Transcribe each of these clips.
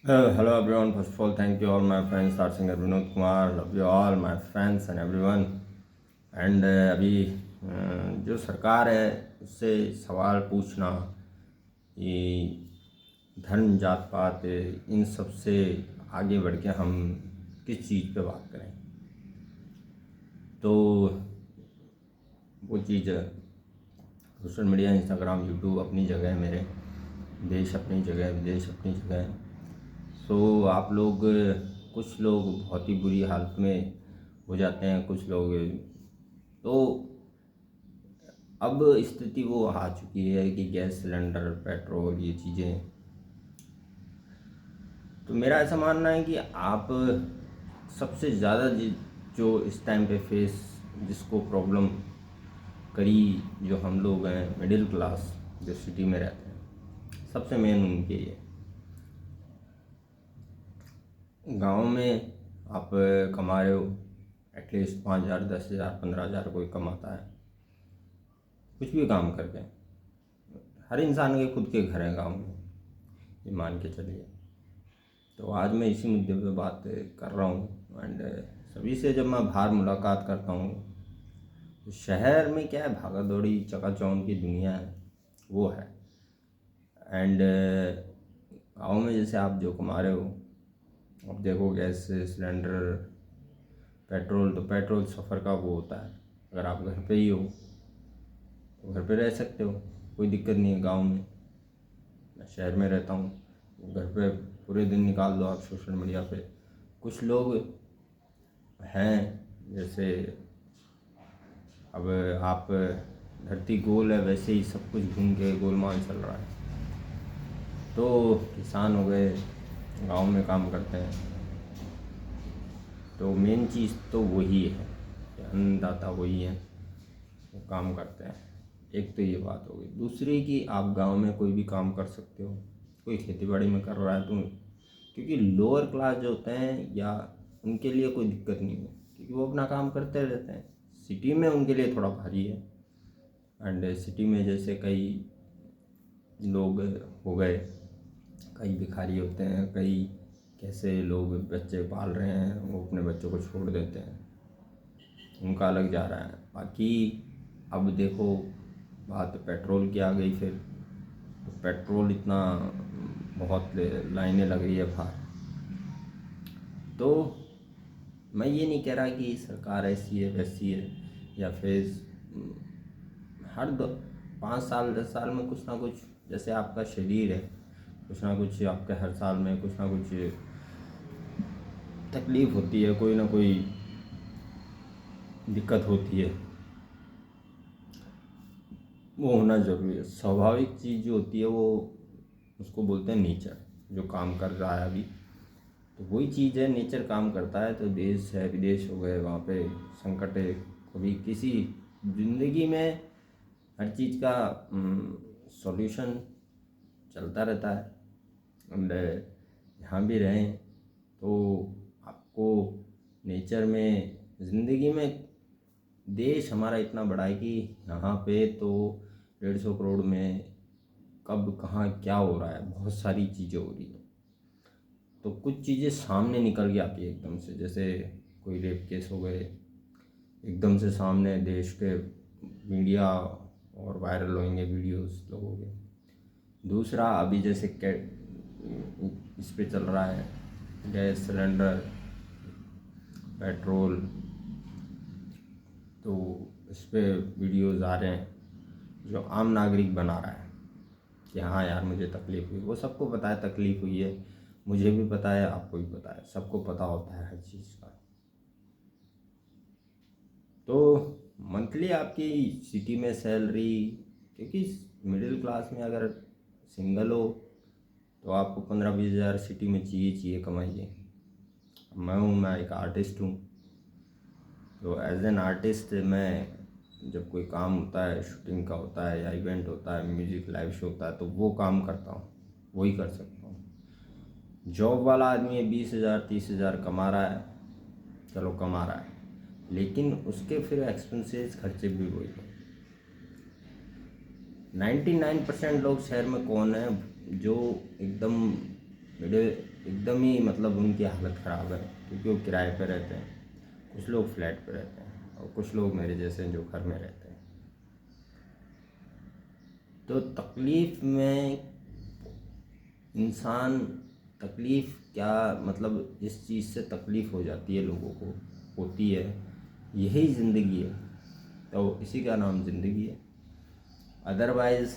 Hello everyone. First of all, thank you all my friends, Star Singer Vinod Kumar. Love you all my friends and everyone. And अभी जो सरकार है उससे सवाल पूछना ये धर्म जात पात इन सब से आगे बढ़ के हम किस चीज़ पे बात करें। तो वो चीज़ सोशल मीडिया, इंस्टाग्राम, यूट्यूब अपनी जगह है, मेरे देश अपनी जगह, विदेश अपनी जगह है। सो आप लोग, कुछ लोग बहुत ही बुरी हालत में हो जाते हैं, कुछ लोग तो अब स्थिति वो आ चुकी है कि गैस सिलेंडर, पेट्रोल, ये चीज़ें। तो मेरा ऐसा मानना है कि आप सबसे ज़्यादा जो इस टाइम पे फेस जिसको प्रॉब्लम करी, जो हम लोग हैं मिडिल क्लास जो सिटी में रहते हैं, सबसे मेन उनके लिए। गांव में आप कमा रहे हो एटलीस्ट 5,000, 10,000, 15,000 कोई कमाता है कुछ भी काम करके। हर इंसान के खुद के घर हैं गांव में, ये मान के चलिए। तो आज मैं इसी मुद्दे पे बात कर रहा हूँ। एंड सभी से जब मैं बाहर मुलाकात करता हूँ तो शहर में क्या है, भागा दौड़ी चकाचौंध की दुनिया है, वो है। एंड गाँव में जैसे आप जो कमा रहे हो, अब देखो गैस सिलेंडर, पेट्रोल, तो पेट्रोल सफ़र का वो होता है। अगर आप घर पे ही हो तो घर पे रह सकते हो, कोई दिक्कत नहीं है। गांव में, मैं शहर में रहता हूँ, घर पे पूरे दिन निकाल दो आप सोशल मीडिया पे। कुछ लोग हैं जैसे, अब आप धरती गोल है वैसे ही सब कुछ घूम के गोलमाल चल रहा है। तो किसान हो गए, गांव में काम करते हैं, तो मेन चीज़ तो वही है कि अन्नदाता वही है, वो काम करते हैं। एक तो ये बात हो गई। दूसरी कि आप गांव में कोई भी काम कर सकते हो, कोई खेती बाड़ी में कर रहा है तो, क्योंकि लोअर क्लास जो होते हैं या उनके लिए कोई दिक्कत नहीं है क्योंकि वो अपना काम करते रहते हैं। सिटी में उनके लिए थोड़ा भारी है। एंड सिटी में जैसे कई लोग हो गए, कई भिखारी होते हैं, कई कैसे लोग बच्चे पाल रहे हैं, वो अपने बच्चों को छोड़ देते हैं, उनका अलग जा रहा है। बाकी अब देखो, बात पेट्रोल की आ गई फिर, तो पेट्रोल इतना बहुत लाइनें लग रही है बाहर। तो मैं ये नहीं कह रहा कि सरकार ऐसी है वैसी है, या फिर हर 5 साल 10 साल में कुछ ना कुछ, जैसे आपका शरीर है, कुछ ना कुछ आपके हर साल में कुछ ना कुछ तकलीफ़ होती है, कोई ना कोई दिक्कत होती है। वो होना ज़रूरी है, स्वाभाविक चीज़ जो होती है वो, उसको बोलते हैं नेचर। जो काम कर रहा है अभी, तो वही चीज़ है, नेचर काम करता है। तो देश है, विदेश हो गए, वहाँ पे संकट है, कभी किसी ज़िंदगी में हर चीज़ का सॉल्यूशन चलता रहता है। एंड जहाँ भी रहें तो आपको नेचर में, ज़िंदगी में, देश हमारा इतना बड़ा है कि यहाँ पे तो 150 करोड़ में कब कहाँ क्या हो रहा है, बहुत सारी चीज़ें हो रही हैं। तो कुछ चीज़ें सामने निकल के आती है एकदम से, जैसे कोई रेप केस हो गए, एकदम से सामने देश के मीडिया और वायरल होंगे वीडियोस लोगों के। दूसरा अभी जैसे इस पे चल रहा है गैस सिलेंडर, पेट्रोल, तो इस पे वीडियोस आ रहे हैं जो आम नागरिक बना रहा है कि हाँ यार मुझे तकलीफ़ हुई। वो सबको पता है तकलीफ़ हुई है, मुझे भी पता है, आपको भी पता है, सबको पता होता है हर चीज़ का। तो मंथली आपकी सिटी में सैलरी, क्योंकि मिडिल क्लास में अगर सिंगल हो तो आपको 15-20 हज़ार सिटी में चाहिए कमाइए। मैं एक आर्टिस्ट हूँ, तो एज एन आर्टिस्ट मैं, जब कोई काम होता है, शूटिंग का होता है या इवेंट होता है, म्यूज़िक लाइव शो होता है, तो वो काम करता हूँ, वही कर सकता हूँ। जॉब वाला आदमी है, 20,000 30,000 कमा रहा है, चलो कमा रहा है, लेकिन उसके फिर एक्सपेंसेस खर्चे भी वही हैं। 99% लोग शहर में कौन है जो एकदम मिडिल एकदम ही मतलब उनकी हालत ख़राब है, क्योंकि वो किराए पे रहते हैं, कुछ लोग फ्लैट पे रहते हैं और कुछ लोग मेरे जैसे जो घर में रहते हैं। तो तकलीफ़ में इंसान, तकलीफ़ क्या मतलब जिस चीज़ से तकलीफ़ हो जाती है लोगों को, होती है, यही ज़िंदगी है, तो इसी का नाम ज़िंदगी है। अदरवाइज़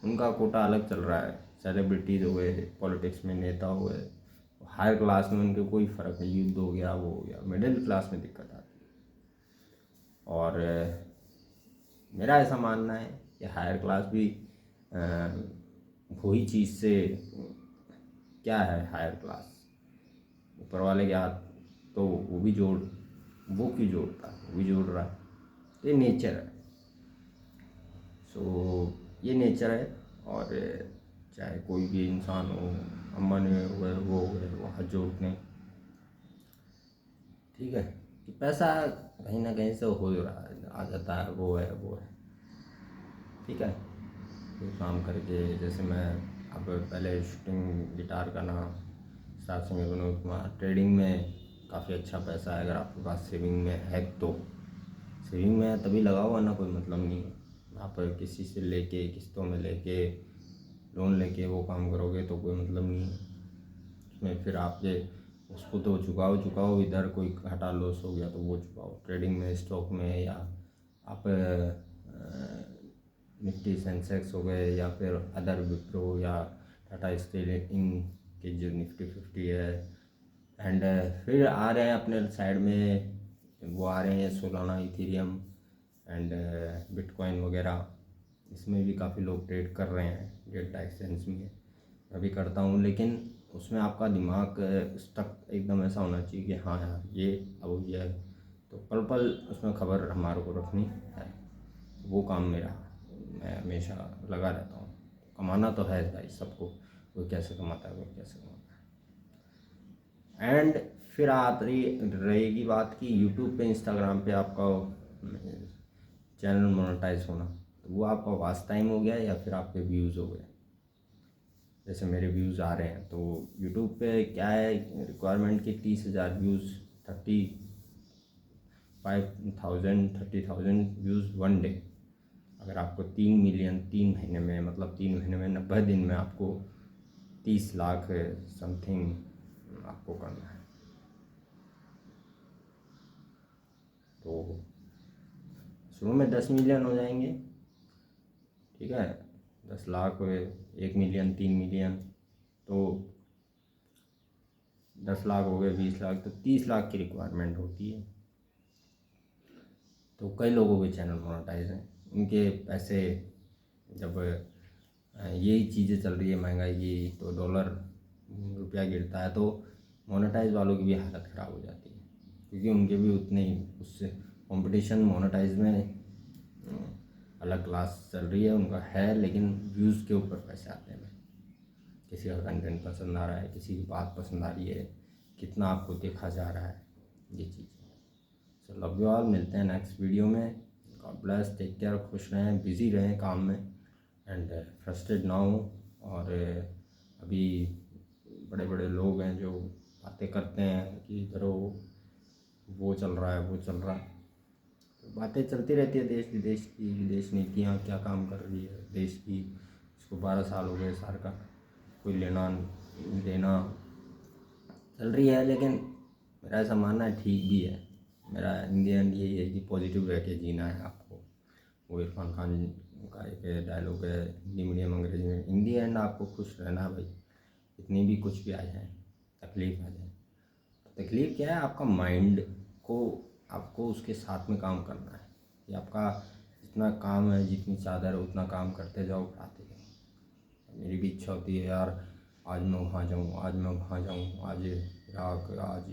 उनका कोटा अलग चल रहा है, सेलिब्रिटीज़ हो गए, पॉलिटिक्स में नेता हो गए, हायर क्लास में उनके कोई फ़र्क नहीं, युद्ध हो गया, वो हो गया, मिडिल क्लास में दिक्कत आती है। और मेरा ऐसा मानना है कि हायर क्लास भी वही चीज़ से, क्या है हायर क्लास, ऊपर वाले के हाथ, तो वो भी जोड़, वो क्यों जोड़ता है, वो भी जोड़ रहा है, तो ये नेचर है। सो ये नेचर है। और चाहे कोई भी इंसान हो, अमन हुए, वो हुए, वो हाथ जोड़ते हैं, ठीक है, कि पैसा कहीं ना कहीं से हो रहा है, आ जाता है, वो है वो है, ठीक है। कोई काम करके, जैसे मैं अब पहले शूटिंग गिटार का ना star singer Vinod Kumar, trading में काफ़ी अच्छा पैसा है, अगर आपके पास सेविंग में है तो। सेविंग में है तभी लगाओ, वरना कोई मतलब नहीं है। आप किसी से लेके, किस्तों में लेके, लोन लेके वो काम करोगे तो कोई मतलब नहीं है उसमें। फिर आपके उसको तो चुकाओ, इधर कोई घाटा लॉस हो गया तो वो चुकाओ। ट्रेडिंग में, स्टॉक में, या आप निफ्टी सेंसेक्स हो गए, या फिर अदर विप्रो या टाटा स्टील, इन के जो निफ्टी 50 है। एंड फिर आ रहे हैं अपने साइड में, वो आ रहे हैं सोलाना, इथेरियम एंड बिटकॉइन वगैरह, इसमें भी काफ़ी लोग ट्रेड कर रहे हैं डेल्टा एक्सचेंज में। मैं भी करता हूँ, लेकिन उसमें आपका दिमाग स्टक एकदम ऐसा होना चाहिए कि हाँ यार ये अब ये है, तो पल पल उसमें खबर हमारे को रखनी है। वो काम मेरा, मैं हमेशा लगा रहता हूँ। कमाना तो है भाई सबको, कोई कैसे कमाता है, कोई कैसे कमाता है। एंड फिर आती रहेगी बात कि यूट्यूब पे, इंस्टाग्राम पे आपका चैनल मोनेटाइज होना, तो वो आपका वॉच टाइम हो गया या फिर आपके व्यूज़ हो गए। जैसे मेरे व्यूज़ आ रहे हैं तो यूट्यूब पे क्या है रिक्वायरमेंट की, 30,000 व्यूज़, 35,000 30,000 व्यूज़ वन डे। अगर आपको 3 मिलियन 3 महीने में, मतलब 3 महीने में 90 दिन में आपको 30 लाख समथिंग आपको करना है, तो शुरू में 10 मिलियन हो जाएंगे, ठीक है, 10 लाख हुए, 1 मिलियन, 3 मिलियन, तो 10 लाख हो गए, 20 लाख, तो 30 लाख की रिक्वायरमेंट होती है। तो कई लोगों के चैनल मोनेटाइज हैं, उनके पैसे, जब यही चीज़ें चल रही है महंगाई की, तो डॉलर रुपया गिरता है, तो मोनेटाइज वालों की भी हालत ख़राब हो जाती है, क्योंकि उनके भी उतने ही, उससे कंपटीशन मोनेटाइज में अलग क्लास चल रही है उनका है, लेकिन व्यूज़ के ऊपर पैसे आते हैं। किसी का कंटेंट पसंद आ रहा है, किसी की बात पसंद आ रही है, कितना आपको देखा जा रहा है, ये चीज़। सो लव यू ऑल, मिलते हैं नेक्स्ट वीडियो में। गॉड ब्लेस, टेक केयर, खुश रहें, बिज़ी रहें काम में, एंड फ्रस्ट्रेट ना हो। और अभी बड़े बड़े लोग हैं जो बातें करते हैं कि इधर वो चल रहा है, वो चल रहा है, तो बातें चलती रहती है देश विदेश की, विदेश नीतियाँ क्या काम कर रही है देश की। इसको 12 साल हो गए सार का, कोई लेना देना चल रही है, लेकिन मेरा ऐसा मानना है ठीक भी है। मेरा इन दी एंड यही है कि पॉजिटिव रह के जीना है आपको। वो इरफान खान का एक डायलॉग है हिंदी मीडियम अंग्रेजी में, इन दी एंड आपको खुश रहना है भाई, इतनी भी कुछ भी आ जाए, तकलीफ़ आ जाए। तकलीफ़ क्या है, आपका माइंड को, आपको उसके साथ में काम करना है, कि आपका जितना काम है, जितनी चादर है, उतना काम करते जाओ, उठाते जाओ। मेरी भी इच्छा होती है यार, आज मैं वहाँ जाऊँ, आज मैं वहाँ जाऊँ, आज इराक, आज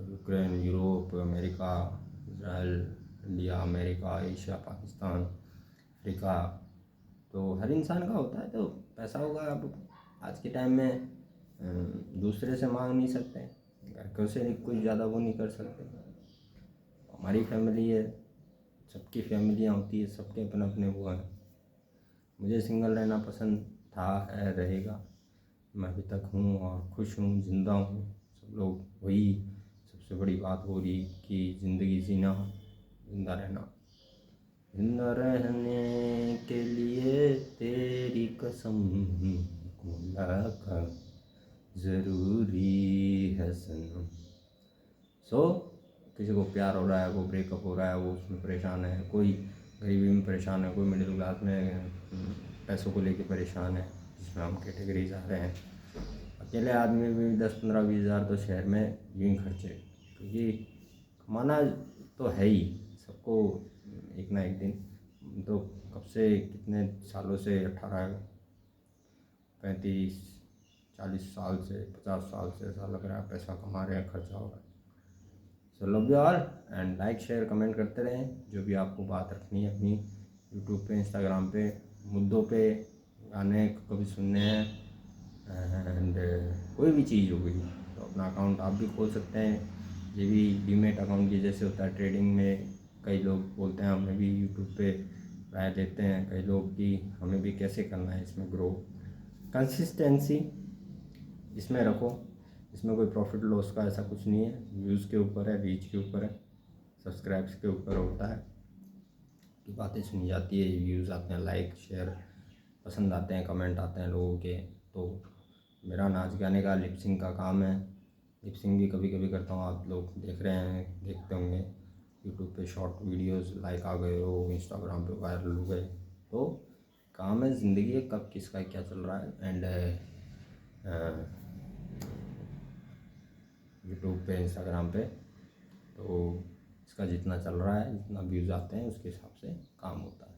Ukraine, Europe, America, Israel, India, America, Asia, Pakistan, Africa. तो हर इंसान का होता है, तो पैसा होगा। अब आज के टाइम में दूसरे से मांग नहीं सकते, घर से कोई ज़्यादा वो नहीं कर सकते। हमारी फैमिली है, सबकी फैमिलियाँ होती है, सबके अपने अपने वो हैं। मुझे सिंगल रहना पसंद था, है, रहेगा। मैं अभी तक हूँ और खुश हूँ, ज़िंदा हूँ। सब लोग वही सबसे बड़ी बात हो रही कि ज़िंदगी जीना, ज़िंदा रहना। जिंदा रहने के लिए तेरी कसम मुलाकात ज़रूरी है सनम। किसी को प्यार हो रहा है, वो ब्रेकअप हो रहा है, वो उसमें परेशान है, कोई गरीबी में परेशान है, कोई मिडिल क्लास में पैसों को लेके परेशान है, जिसमें हम कैटेगरीज आ रहे हैं। अकेले आदमी भी 10-15-20 हज़ार तो शहर में यूँ ही खर्चे, क्योंकि कमाना तो है ही सबको एक ना एक दिन। तो कब से कितने सालों से 18-35-40 साल से 50 साल से ऐसा लग रहा है पैसा कमा रहे हैं, खर्चा हो रहा है। So love you all and like share comment करते रहें। जो भी आपको बात रखनी है अपनी यूट्यूब पे, इंस्टाग्राम पे, मुद्दों पे, गाने कभी सुनने हैं एंड कोई भी चीज़ हो गई तो अपना अकाउंट आप भी खोल सकते हैं। ये भी डीमेट अकाउंट की जैसे होता है ट्रेडिंग में। कई लोग बोलते हैं हमें भी यूट्यूब पे राय देते हैं कई लोग कि हमें भी कैसे करना है इसमें ग्रो। कंसिस्टेंसी इसमें रखो, इसमें कोई प्रॉफिट लॉस का ऐसा कुछ नहीं है। व्यूज़ के ऊपर है, रीच के ऊपर है, सब्सक्राइब्स के ऊपर होता है कि बातें सुनी जाती है, व्यूज़ आते हैं, लाइक शेयर पसंद आते हैं, कमेंट आते हैं लोगों के। तो मेरा नाच गाने का लिपसिंग का काम है, लिपसिंग भी कभी कभी करता हूँ। आप लोग देख रहे हैं, देखते होंगे यूट्यूब पे शॉर्ट वीडियोस, लाइक आ गए हो, इंस्टाग्राम पे वायरल हो गए। तो काम है, ज़िंदगी है, कब किसका क्या चल रहा है। एंड यूट्यूब पे, इंस्टाग्राम पे तो इसका जितना चल रहा है, जितना व्यूज़ आते हैं उसके हिसाब से काम होता है।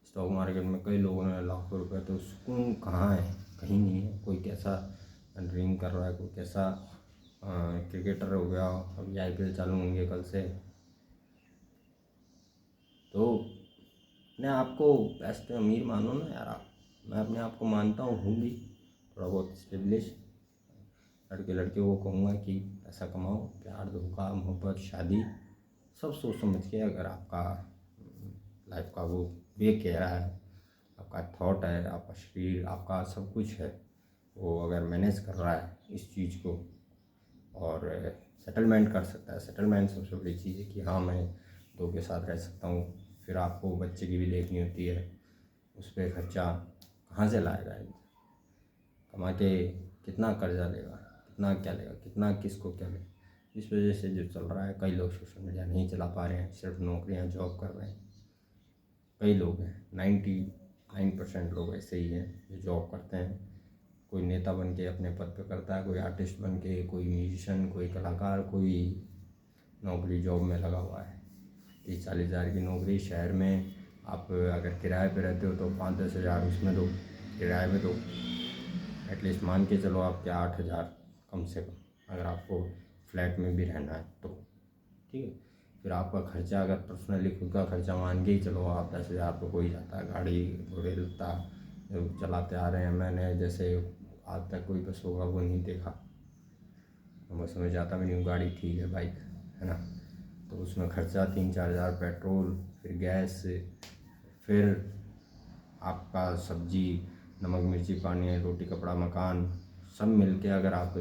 स्टॉक मार्केट में कई लोगों ने लाखों रुपए, तो सुकून कहाँ है? कहीं नहीं है। कोई कैसा ड्रीम कर रहा है, कोई कैसा क्रिकेटर हो गया, अभी IPL चालू होंगे कल से, तो अपने आप को बेस्ट अमीर मानो ना यार आप। मैं अपने आप को मानता हूँ भी थोड़ा बहुत स्टेब्लिश। लड़के लड़कियों को कहूँगा कि पैसा कमाओ, प्यार, धोखा, मोहब्बत, शादी सब सोच समझ के। अगर आपका लाइफ का वो वे कह रहा है, आपका थॉट है, आपका शरीर, आपका सब कुछ है, वो अगर मैनेज कर रहा है इस चीज़ को और सेटलमेंट कर सकता है। सेटलमेंट सबसे बड़ी चीज़ है कि हाँ मैं दो के साथ रह सकता हूँ। फिर आपको बच्चे की भी देखनी होती है, उस पर खर्चा कहाँ से लाएगा? कमा के कितना कर्जा लेगा, कितना क्या लेगा, कितना किसको क्या लेगा? इस वजह से जो चल रहा है, कई लोग सोशल मीडिया नहीं चला पा रहे हैं, सिर्फ नौकरियां जॉब कर रहे हैं। कई लोग हैं, 99% लोग ऐसे ही हैं जो जॉब करते हैं। कोई नेता बन के अपने पद पे करता है, कोई आर्टिस्ट बन के, कोई म्यूजिशियन, कोई कलाकार, कोई नौकरी जॉब में लगा हुआ है। 30-40 हज़ार की नौकरी शहर में, आप अगर किराए पे रहते हो तो 5-10 हज़ार उसमें दो, किराए में दो। एटलीस्ट मान के चलो आपके 8 हज़ार कम से कम, अगर आपको फ्लैट में भी रहना है तो ठीक है। फिर आपका खर्चा, अगर पर्सनली खुद का खर्चा मान के ही चलो आप, 10 हज़ार तो हो ही जाता है। गाड़ी घोड़े लत्ता जो चलाते आ रहे हैं, मैंने जैसे आज तक कोई बस होगा वो नहीं देखा, बस में जाता भी नहीं हूँ। गाड़ी ठीक है, बाइक है ना, तो उसमें खर्चा 3-4 हज़ार पेट्रोल, फिर गैस, फिर आपका सब्जी, नमक मिर्ची पानी, रोटी कपड़ा मकान, सब मिल के अगर आप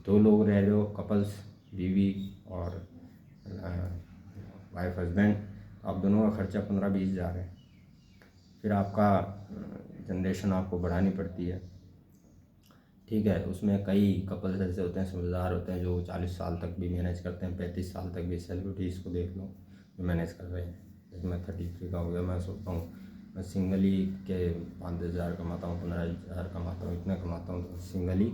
2 लोग रह रहे हो, कपल्स, बीवी और वाइफ हस्बैंड, आप दोनों का खर्चा 15-20 हज़ार है। फिर आपका जनरेशन आपको बढ़ानी पड़ती है, ठीक है। उसमें कई कपल्स ऐसे होते हैं, समझदार होते हैं, जो 40 साल तक भी मैनेज करते हैं, 35 साल तक भी। सेलिब्रिटीज़ को देख लो जो मैनेज कर रहे हैं। जैसे मैं 33 का हो गया, मैं सोचता हूँ मैं सिंगली के 5-10 हज़ार कमाता हूँ, 15 हज़ार कमाता हूँ, इतना कमाता हूँ, तो सिंगली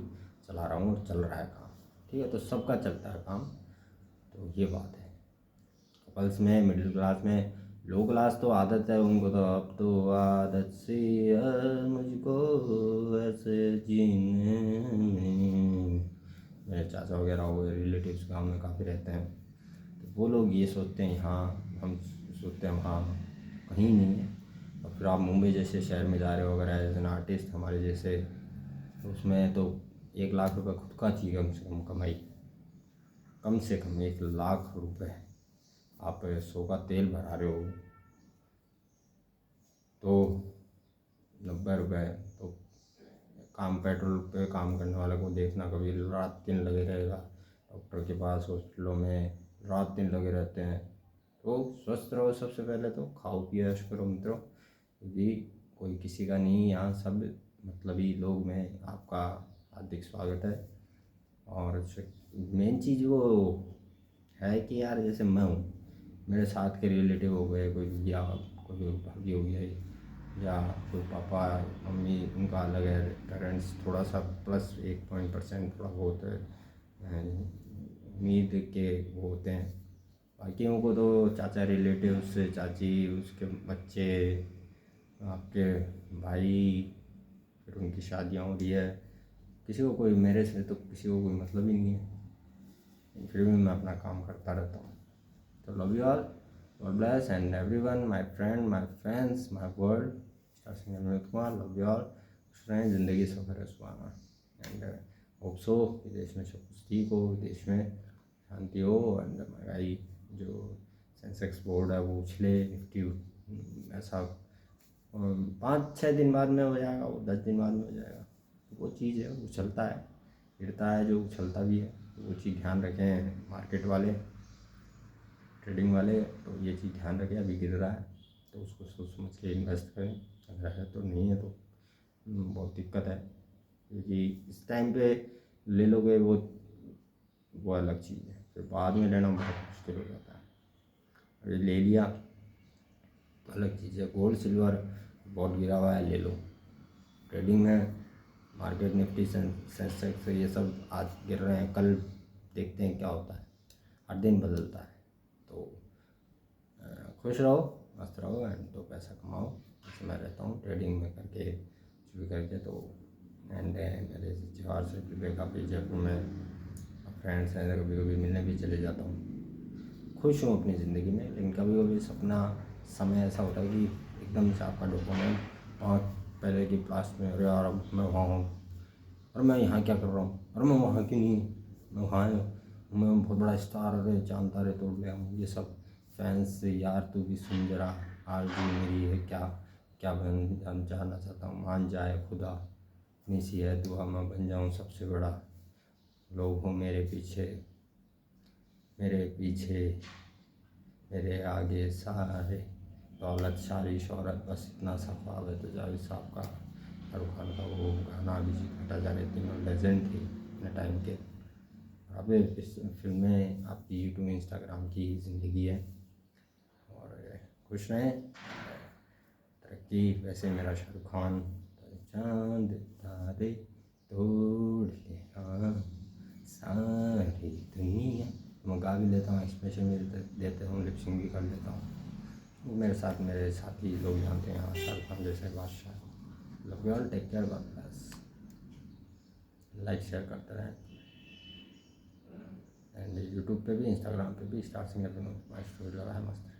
चला रहा हूँ और चल रहा है काम, ठीक है। तो सबका चलता है काम, तो ये बात है। कपल्स में, मिडिल क्लास में, लो क्लास तो आदत है उनको, तो अब तो आदत सी है मुझको ऐसे जीने में। मेरे चाचा वगैरह हो गए, रिलेटिव्स गाँव में काफ़ी रहते हैं, तो वो लोग ये सोचते हैं, हाँ हम सोचते हैं हाँ कहीं नहीं है। और फिर आप मुंबई जैसे शहर में जा रहे हो, अगर एज एन आर्टिस्ट हमारे जैसे, तो उसमें तो 1 लाख रुपये खुद का चाहिए कम से कम कमाई, कम से कम 1 लाख रुपये। आप 100 का तेल भरा रहे हो तो 90 रुपये, तो पेट्रोल पे काम करने वाले को देखना, कभी रात दिन लगे रहेगा डॉक्टर के पास, हॉस्पिटलों में रात दिन लगे रहते हैं। तो स्वस्थ रहो, सबसे पहले तो खाओ पियो ऐश करो मित्रों, क्योंकि कोई किसी का नहीं, यहाँ सब मतलबी लोग में आपका हार्दिक स्वागत है। और मेन चीज़ वो है कि यार जैसे मैं हूँ, मेरे साथ के रिलेटिव हो गए, कोई या कोई भाभी हो गई, या कोई पापा मम्मी, उनका अलग है, पेरेंट्स थोड़ा सा प्लस 1% थोड़ा बहुत उम्मीद के वो होते हैं। बाकियों को तो चाचा रिलेटिव्स, चाची, उसके बच्चे, आपके भाई, फिर उनकी शादियाँ हो रही है, किसी को कोई मेरे से तो किसी को कोई मतलब ही नहीं है, फिर भी मैं अपना काम करता रहता हूँ। तो love you all, God bless and everyone, my friend, my fans, my world, star singer Vinod Kumar, love you all. खुश रहें, ज़िंदगी सफ़र है सुहाना, एंड होप सो कि देश में सब कुछ ठीक हो, देश में शांति हो, एंड महंगाई जो सेंसेक्स बोर्ड है वो उछले, निफ्टी ऐसा 5-6 दिन बाद में हो जाएगा, वो 10 दिन बाद में हो जाएगा। वो चीज़ है, वो चलता है, गिरता है जो उछलता भी है, वो चीज़ ध्यान रखें मार्केट वाले, ट्रेडिंग वाले। तो ये चीज़ ध्यान रखें, अभी गिर रहा है तो उसको सोच समझ के इन्वेस्ट करें, अगर है तो, नहीं है तो बहुत दिक्कत है, क्योंकि इस टाइम पे ले लोगे वो अलग चीज़ है, फिर बाद में लेना बहुत मुश्किल हो जाता है। अभी ले लिया तो अलग चीज़ है। गोल्ड सिल्वर बहुत गिरा हुआ है, ले लो। ट्रेडिंग में मार्केट निफ्टी सेंसेक्स ये सब आज गिर रहे हैं, कल देखते हैं क्या होता है, हर दिन बदलता है। तो खुश रहो, मस्त रहो, एंड तो पैसा कमाओ, जैसे मैं रहता हूँ ट्रेडिंग में करके, कुछ भी करके। तो एंड मेरे त्योहार से भी काफ़ी जयपुर में फ्रेंड्स हैं, कभी कभी मिलने भी चले जाता हूँ। खुश हूँ अपनी ज़िंदगी में, लेकिन कभी कभी सपना समय ऐसा होता है कि एकदम से आपका डोपामाइन और पहले की क्लास में, अरे यार अब मैं वहाँ हूँ, और मैं यहाँ क्या कर रहा हूँ, और मैं वहाँ क्यों नहीं हूँ, मैं वहाँ हूँ, मैं बहुत बड़ा स्टार, अरे चांद तारे तोड़ लिया हूँ, ये सब फैंस यार तू भी सुन जरा, आरज़ू मेरी है क्या क्या बन जाना चाहता हूँ, मान जाए खुदा, अपनी सी है दुआ, मैं बन जाऊँ सबसे बड़ा, लोग हो मेरे पीछे मेरे आगे सारे, दौलत सारी शोहरत बस इतना सा ख्वाब है, तो जावेद साहब का, शाहरुख खान का वो गाना, अभिजीत भट्टाचार्य, तीनों लेजेंड थे अपने टाइम के। अब इस फिल्में आपकी यूट्यूब इंस्टाग्राम की ज़िंदगी है, और खुश रहें, तरक्की। वैसे मेरा शाहरुख खान, चांद तारे तोड़ ले हाँ सारी दुनिया, मैं गा भी लेता हूँ, एक्सप्रेशन भी देता हूँ, लिपसिंग भी कर लेता हूँ। वो मेरे साथी लोग जानते हैं, हाँ शाहरुख खान जैसे बादशाह। Love you all, take care, God bless. Like share करते रहें, एंड यूट्यूब पे भी, इंस्टाग्राम पे भी star singer Vinod Kumar story लगा है, मस्त है।